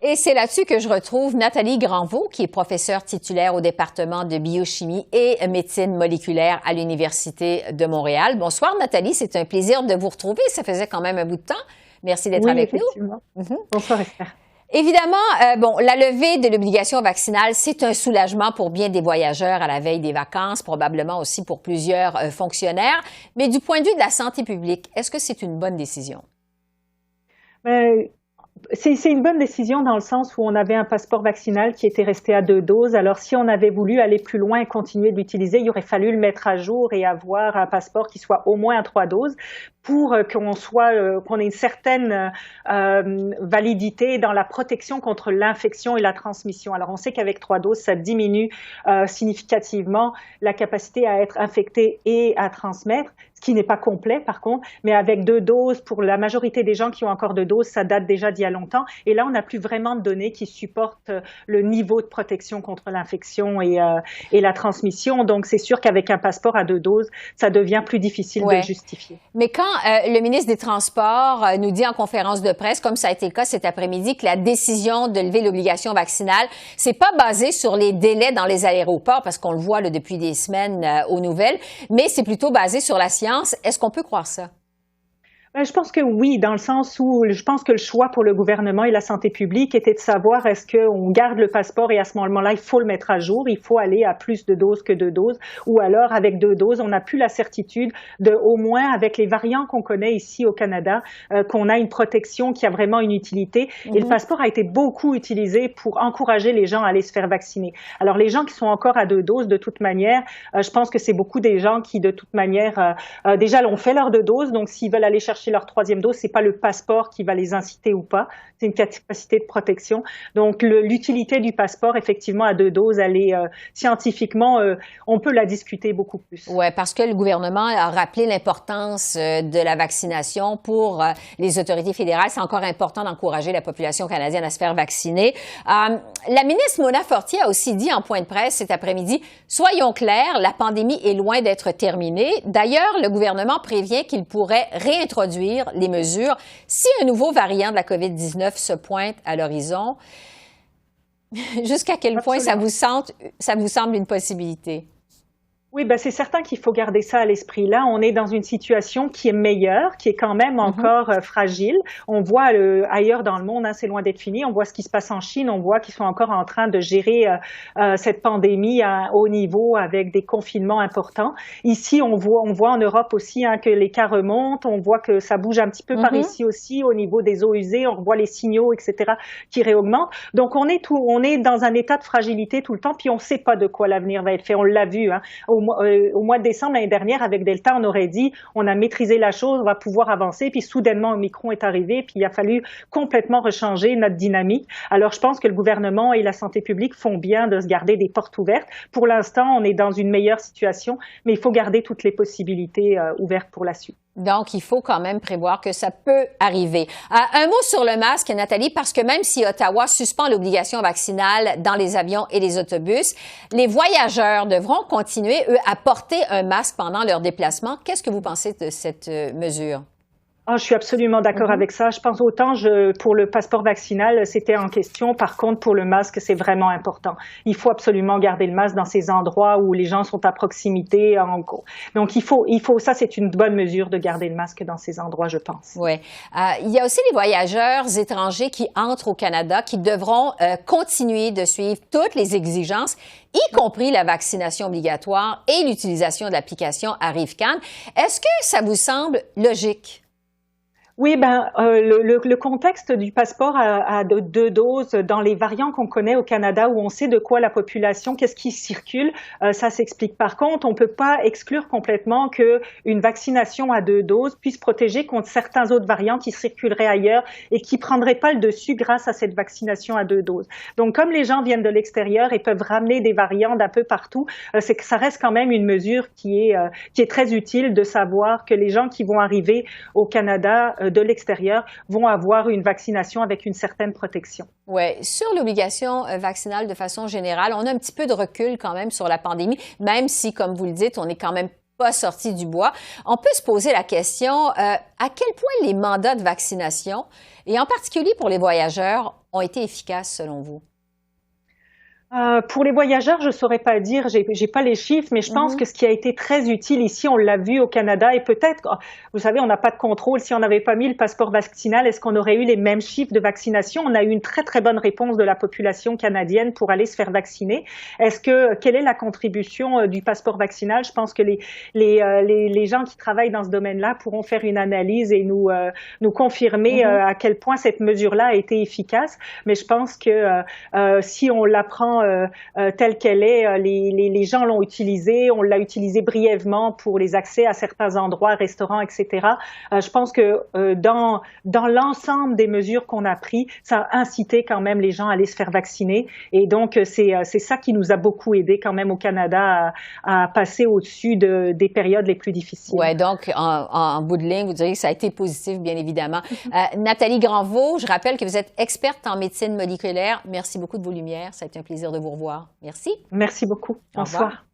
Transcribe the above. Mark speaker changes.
Speaker 1: Et c'est là-dessus que je retrouve Nathalie Granvaux, qui est professeure titulaire au département de biochimie et médecine moléculaire à l'Université de Montréal. Bonsoir Nathalie, c'est un plaisir de vous retrouver. Ça faisait quand même un bout de temps. Merci d'être avec nous.
Speaker 2: Bonsoir Esther.
Speaker 1: Évidemment, la levée de l'obligation vaccinale, c'est un soulagement pour bien des voyageurs à la veille des vacances, probablement aussi pour plusieurs fonctionnaires. Mais du point de vue de la santé publique, est-ce que c'est une bonne décision?
Speaker 2: C'est une bonne décision dans le sens où on avait un passeport vaccinal qui était resté à 2 doses. Alors, si on avait voulu aller plus loin et continuer de l'utiliser, il aurait fallu le mettre à jour et avoir un passeport qui soit au moins à 3 doses pour qu'on ait une certaine validité dans la protection contre l'infection et la transmission. Alors, on sait qu'avec 3 doses, ça diminue significativement la capacité à être infecté et à transmettre, ce qui n'est pas complet par contre, mais avec 2 doses, pour la majorité des gens qui ont encore 2 doses, ça date déjà d'il y a longtemps. Et là, on n'a plus vraiment de données qui supportent le niveau de protection contre l'infection et la transmission. Donc, c'est sûr qu'avec un passeport à 2 doses, ça devient plus difficile de le justifier.
Speaker 1: Mais quand le ministre des Transports nous dit en conférence de presse, comme ça a été le cas cet après-midi, que la décision de lever l'obligation vaccinale, c'est pas basé sur les délais dans les aéroports, parce qu'on le voit là, depuis des semaines aux nouvelles, mais c'est plutôt basé sur la science. Est-ce qu'on peut croire ça?
Speaker 2: Je pense que oui, dans le sens où je pense que le choix pour le gouvernement et la santé publique était de savoir est-ce qu'on garde le passeport et à ce moment-là, il faut le mettre à jour, il faut aller à plus de doses que 2 doses, ou alors avec 2 doses, on n'a plus la certitude de, au moins avec les variants qu'on connaît ici au Canada, qu'on a une protection qui a vraiment une utilité. Et le passeport a été beaucoup utilisé pour encourager les gens à aller se faire vacciner. Alors les gens qui sont encore à 2 doses, de toute manière, je pense que c'est beaucoup des gens qui, de toute manière, déjà l'ont fait leurs 2 doses, donc s'ils veulent aller chercher leur 3e dose, c'est pas le passeport qui va les inciter ou pas, c'est une capacité de protection. Donc l'utilité du passeport, effectivement, à 2 doses, elle est scientifiquement, on peut la discuter beaucoup plus.
Speaker 1: Oui, parce que le gouvernement a rappelé l'importance de la vaccination pour les autorités fédérales. C'est encore important d'encourager la population canadienne à se faire vacciner. La ministre Mona Fortier a aussi dit en point de presse cet après-midi, soyons clairs, la pandémie est loin d'être terminée. D'ailleurs, le gouvernement prévient qu'il pourrait réintroduire les mesures si un nouveau variant de la COVID-19 se pointe à l'horizon. Jusqu'à quel point ça vous semble une possibilité?
Speaker 2: Oui, c'est certain qu'il faut garder ça à l'esprit. Là, on est dans une situation qui est meilleure, qui est quand même encore fragile. On voit ailleurs dans le monde, c'est loin d'être fini. On voit ce qui se passe en Chine. On voit qu'ils sont encore en train de gérer cette pandémie à haut niveau avec des confinements importants. Ici, on voit en Europe aussi que les cas remontent. On voit que ça bouge un petit peu par ici aussi au niveau des eaux usées. On revoit les signaux, etc., qui réaugmentent. Donc, on est dans un état de fragilité tout le temps. Puis, on ne sait pas de quoi l'avenir va être fait. On l'a vu, au mois de décembre l'année dernière, avec Delta, on aurait dit on a maîtrisé la chose, on va pouvoir avancer, puis soudainement Omicron est arrivé, puis il a fallu complètement rechanger notre dynamique. Alors je pense que le gouvernement et la santé publique font bien de se garder des portes ouvertes. Pour l'instant, on est dans une meilleure situation, mais il faut garder toutes les possibilités ouvertes pour la suite.
Speaker 1: Donc, il faut quand même prévoir que ça peut arriver. Un mot sur le masque, Nathalie, parce que même si Ottawa suspend l'obligation vaccinale dans les avions et les autobus, les voyageurs devront continuer, eux, à porter un masque pendant leur déplacement. Qu'est-ce que vous pensez de cette mesure?
Speaker 2: Je suis absolument d'accord avec ça. Je pense autant pour le passeport vaccinal, c'était en question. Par contre, pour le masque, c'est vraiment important. Il faut absolument garder le masque dans ces endroits où les gens sont à proximité. Donc, ça, c'est une bonne mesure de garder le masque dans ces endroits, je pense.
Speaker 1: Oui. Il y a aussi les voyageurs étrangers qui entrent au Canada qui devront continuer de suivre toutes les exigences, y compris la vaccination obligatoire et l'utilisation de l'application ArriveCan. Est-ce que ça vous semble logique?
Speaker 2: Oui, le contexte du passeport à 2 doses dans les variants qu'on connaît au Canada où on sait de quoi la population, qu'est-ce qui circule, ça s'explique. Par contre, on peut pas exclure complètement que une vaccination à 2 doses puisse protéger contre certains autres variants qui circuleraient ailleurs et qui prendraient pas le dessus grâce à cette vaccination à 2 doses. Donc, comme les gens viennent de l'extérieur et peuvent ramener des variants d'un peu partout, c'est que ça reste quand même une mesure qui est très utile de savoir que les gens qui vont arriver au Canada de l'extérieur vont avoir une vaccination avec une certaine protection.
Speaker 1: Oui, sur l'obligation vaccinale de façon générale, on a un petit peu de recul quand même sur la pandémie, même si, comme vous le dites, on n'est quand même pas sortis du bois. On peut se poser la question, à quel point les mandats de vaccination, et en particulier pour les voyageurs, ont été efficaces selon vous?
Speaker 2: Pour les voyageurs, je saurais pas dire, j'ai pas les chiffres, mais je pense que ce qui a été très utile ici, on l'a vu au Canada, et peut-être, vous savez, on n'a pas de contrôle. Si on n'avait pas mis le passeport vaccinal, est-ce qu'on aurait eu les mêmes chiffres de vaccination? On a eu une très très bonne réponse de la population canadienne pour aller se faire vacciner. Quelle est la contribution du passeport vaccinal? Je pense que les gens qui travaillent dans ce domaine-là pourront faire une analyse et nous confirmer à quel point cette mesure-là a été efficace. Mais je pense que si on l'apprend telle qu'elle est, les gens l'ont utilisée, on l'a utilisée brièvement pour les accès à certains endroits, restaurants, etc. Je pense que dans l'ensemble des mesures qu'on a prises, ça a incité quand même les gens à aller se faire vacciner. Et donc, c'est ça qui nous a beaucoup aidé quand même au Canada à passer au-dessus des périodes les plus difficiles.
Speaker 1: Oui, donc, en bout de ligne, vous diriez que ça a été positif, bien évidemment. Nathalie Granvaux, je rappelle que vous êtes experte en médecine moléculaire. Merci beaucoup de vos lumières. Ça a été un plaisir de vous revoir. Merci.
Speaker 2: Merci beaucoup. Bonsoir.